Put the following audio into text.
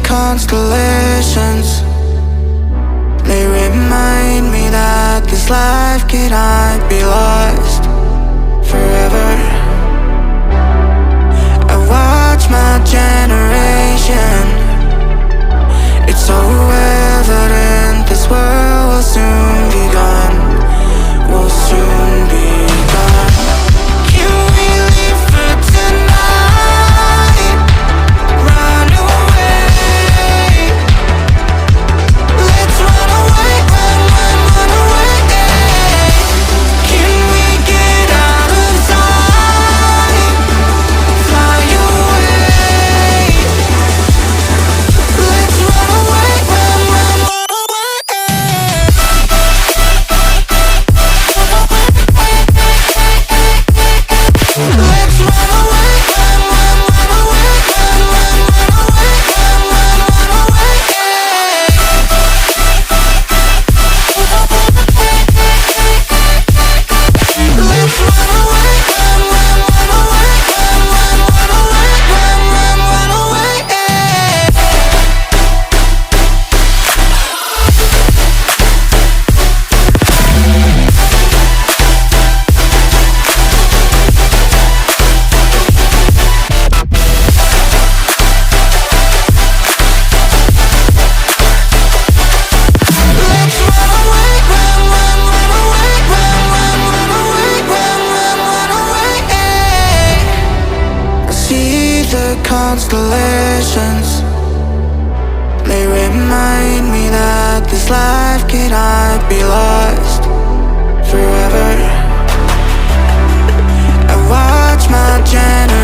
constellations. They remind me that this life cannot be lost forever. I watch my generation. It's so evident this world will soon be gone. Will soon be gone. Can we live for tonight? Run away. Let's run away, run, run, run away. Can we get out of sight? Fly away. Let's run away, run, run, run away. Let's run away, run, run, run away, run, run, run away, run, run, run away. Let's run away, run, run, run away, run, run, run away, run, run, run away. Let's run away, run, run, run away, run, run, run away, run, run, run away. I see the constellations. They remind me that this life cannot be lost forever. I watch my generation.